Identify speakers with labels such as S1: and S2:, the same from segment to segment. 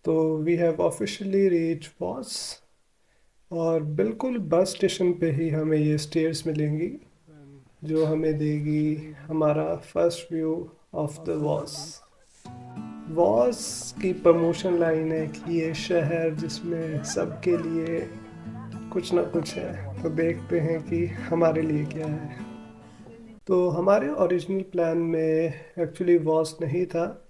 S1: तो we have officially reach Voss, और बिल्कुल बस स्टेशन पे ही हमें ये स्टेयर्स मिलेंगी जो हमें देगी हमारा first view of the Voss. Voss की प्रमोशन लाइन है कि ये शहर जिसमें सबके लिए कुछ ना कुछ है। तो देखते हैं कि हमारे लिए क्या है। तो हमारे ओरिजिनल प्लान में एक्चुअली वॉस नहीं था,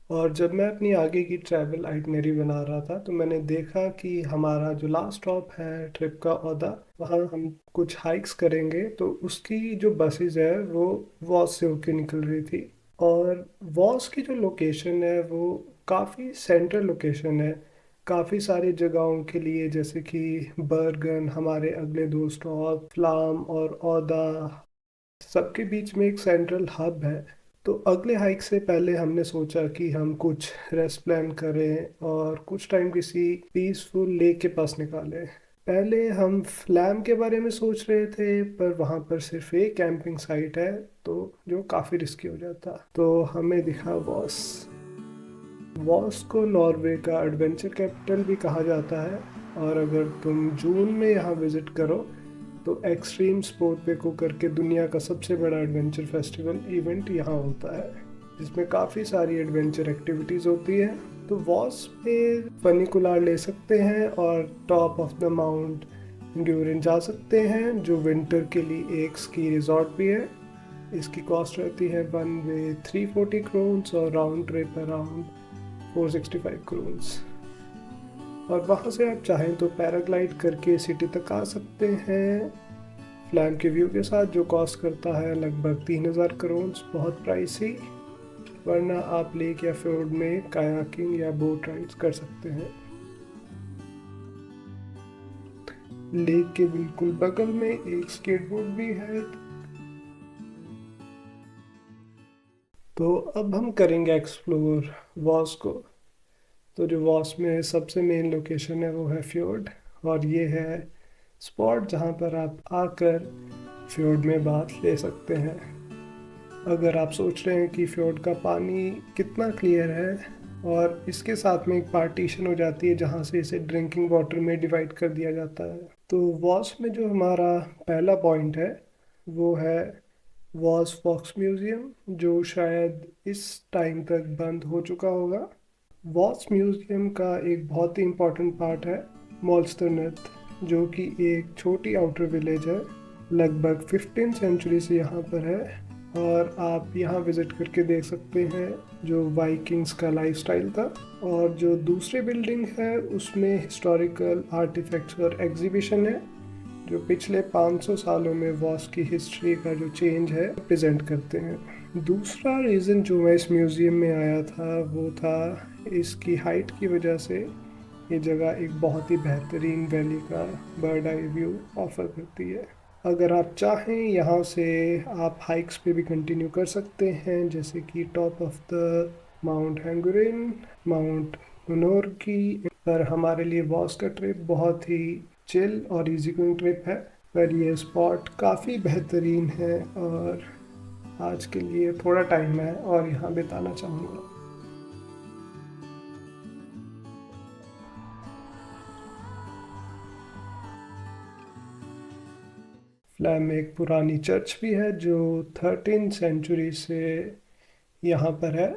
S1: और जब मैं अपनी आगे की ट्रैवल आइटनरी बना रहा था तो मैंने देखा कि हमारा जो लास्ट स्टॉप है ट्रिप का ओदा, वहाँ हम कुछ हाइक्स करेंगे, तो उसकी जो बसेज है वो वॉस से होके निकल रही थी। और वॉस की जो लोकेशन है वो काफ़ी सेंट्रल लोकेशन है काफ़ी सारी जगहों के लिए, जैसे कि बर्गन, हमारे अगले दो स्टॉप फ्लाम और औदा, सबके बीच में एक सेंट्रल हब है। तो अगले हाइक से पहले हमने सोचा कि हम कुछ रेस्ट प्लान करें और कुछ टाइम किसी पीसफुल लेक के पास निकालें। पहले हम फ्लैम के बारे में सोच रहे थे, पर वहाँ पर सिर्फ एक कैंपिंग साइट है, तो जो काफ़ी रिस्की हो जाता। तो हमें दिखा वॉस। वॉस को नॉर्वे का एडवेंचर कैपिटल भी कहा जाता है, और अगर तुम जून में यहाँ विजिट करो तो एक्सट्रीम स्पोर्ट पे को करके दुनिया का सबसे बड़ा एडवेंचर फेस्टिवल इवेंट यहाँ होता है, जिसमें काफ़ी सारी एडवेंचर एक्टिविटीज़ होती है। तो वॉस पे फनिकुलर ले सकते हैं और top of the mount durian जा सकते हैं, जो विंटर के लिए एक स्की रिजॉर्ट भी है। इसकी कॉस्ट रहती है वन वे 340 क्रोन्स और राउंड ट्रिप अराउंड 465 क्रोन्स। और वहाँ से आप चाहें तो पैराग्लाइड करके सिटी तक आ सकते हैं फ्लैम के व्यू के साथ, जो कॉस्ट करता है लगभग 3000 क्रोन्स, बहुत प्राइसी। वरना आप लेक या fjord में कायाकिंग या बोट राइड्स कर सकते हैं। लेक के बिल्कुल बगल में एक स्केटबोर्ड भी है। तो अब हम करेंगे एक्सप्लोर वॉस को। तो जो वॉस में सबसे मेन लोकेशन है वो है fjord, और ये है स्पॉट जहाँ पर आप आकर fjord में बाथ ले सकते हैं। अगर आप सोच रहे हैं कि fjord का पानी कितना क्लियर है, और इसके साथ में एक पार्टीशन हो जाती है जहाँ से इसे ड्रिंकिंग वाटर में डिवाइड कर दिया जाता है। तो वॉस में जो हमारा पहला पॉइंट है वो है वॉस फॉक्स म्यूज़ियम, जो शायद इस टाइम तक बंद हो चुका होगा। वॉस म्यूज़ियम का एक बहुत ही इम्पोर्टेंट पार्ट है मोल्स्टरनेथ, जो कि एक छोटी आउटर विलेज है, लगभग 15 सेंचुरी से यहाँ पर है। और आप यहाँ विज़िट करके देख सकते हैं जो वाइकिंग्स का लाइफस्टाइल था। और जो दूसरी बिल्डिंग है उसमें हिस्टोरिकल आर्टिफैक्ट्स और एग्जीबिशन है, जो पिछले 500 सालों में वॉस की हिस्ट्री का जो चेंज है प्रेजेंट करते हैं। दूसरा रीज़न जो मैं इस म्यूज़ियम में आया था वो था इसकी हाइट की वजह से। ये जगह एक बहुत ही बेहतरीन वैली का बर्ड आई व्यू ऑफर करती है। अगर आप चाहें यहाँ से आप हाइक्स पे भी कंटिन्यू कर सकते हैं, जैसे कि टॉप ऑफ द माउंट हैंगुरिन, माउंट मुनोरकी। पर हमारे लिए वॉस का ट्रिप बहुत ही चिल और इजी गोइंग ट्रिप है, पर ये स्पॉट काफ़ी बेहतरीन है और आज के लिए थोड़ा टाइम है और यहाँ बिताना चाहूँगा। फ्लैम में एक पुरानी चर्च भी है जो 13 सेंचुरी से यहाँ पर है।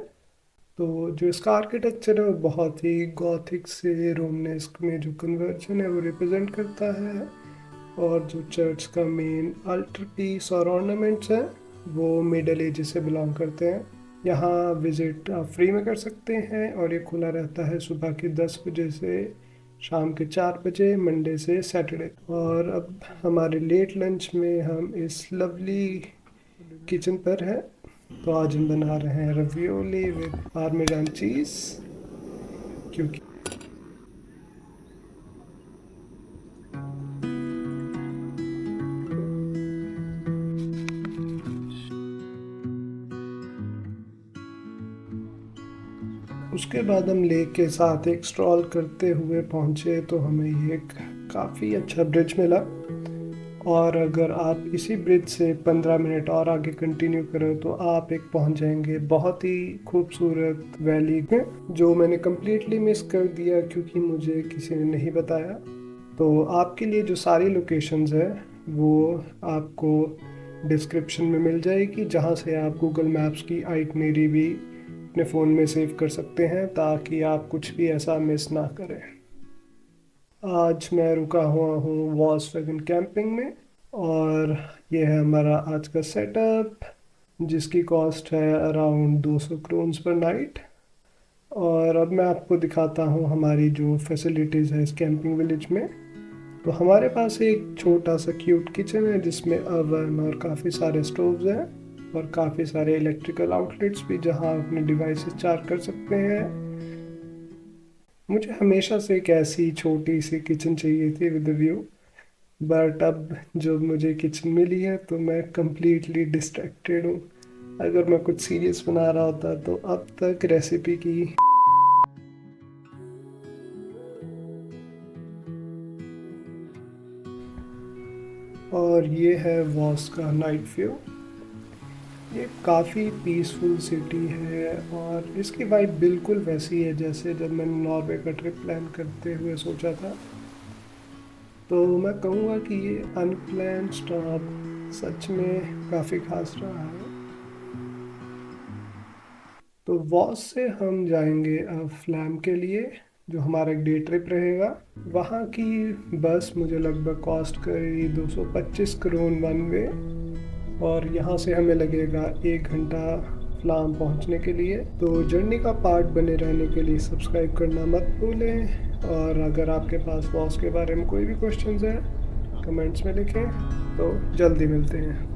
S1: तो जो इसका आर्किटेक्चर है वो बहुत ही गॉथिक से रोमनेस्क में जो कन्वर्जन है वो रिप्रेजेंट करता है। और जो चर्च का मेन अल्टर पीस और ऑर्नामेंट्स हैं वो मिडल एज से बिलोंग करते हैं। यहाँ विज़िट आप फ्री में कर सकते हैं, और ये खुला रहता है सुबह के 10 बजे से शाम के 4 बजे, मंडे से सैटरडे। और अब हमारे लेट लंच में हम इस लवली किचन पर हैं। तो आज हम बना रहे हैं रवियोली विद पार्मेजान चीज़, क्योंकि उसके बाद हम लेक के साथ एक स्ट्रॉल करते हुए पहुँचे तो हमें ये एक काफ़ी अच्छा ब्रिज मिला। और अगर आप इसी ब्रिज से 15 मिनट और आगे कंटिन्यू करें तो आप एक पहुंच जाएंगे बहुत ही खूबसूरत वैली में, जो मैंने कम्प्लीटली मिस कर दिया क्योंकि मुझे किसी ने नहीं बताया। तो आपके लिए जो सारी लोकेशंस है वो आपको डिस्क्रिप्शन में मिल जाएगी, जहां से आप गूगल मैप्स की आइटनरी भी अपने फ़ोन में सेव कर सकते हैं ताकि आप कुछ भी ऐसा मिस ना करें। आज मैं रुका हुआ हूँ वॉल्क्सवैगन कैंपिंग में और ये है हमारा आज का सेटअप, जिसकी कॉस्ट है अराउंड 200 क्रोन्स पर नाइट। और अब मैं आपको दिखाता हूँ हमारी जो फैसिलिटीज़ है इस कैंपिंग विलेज में। तो हमारे पास एक छोटा सा क्यूट किचन है जिसमें ओवन और काफ़ी सारे स्टोव्स हैं और काफ़ी सारे इलेक्ट्रिकल आउटलेट्स भी जहाँ आप अपने डिवाइसेस चार्ज कर सकते हैं। मुझे हमेशा से एक ऐसी छोटी सी किचन चाहिए थी विद व्यू, बट अब जो मुझे किचन मिली है तो मैं कंप्लीटली डिस्ट्रैक्टेड हूँ। अगर मैं कुछ सीरियस बना रहा होता तो अब तक रेसिपी की। और ये है वॉस का नाइट व्यू। ये काफ़ी पीसफुल सिटी है और इसकी वाइब बिल्कुल वैसी है जैसे जब मैंने नॉर्वे का ट्रिप प्लान करते हुए सोचा था। तो मैं कहूँगा कि ये अनप्लान्ड स्टॉप सच में काफ़ी खास रहा है। तो वॉस से हम जाएंगे अब फ्लैम के लिए, जो हमारा एक डे ट्रिप रहेगा। वहाँ की बस मुझे लगभग कॉस्ट करी 225 करोन वन वे, और यहाँ से हमें लगेगा 1 घंटा फ्लाम पहुँचने के लिए। तो जर्नी का पार्ट बने रहने के लिए सब्सक्राइब करना मत भूलें, और अगर आपके पास वॉस के बारे में कोई भी क्वेश्चंस है कमेंट्स में लिखें। तो जल्दी मिलते हैं।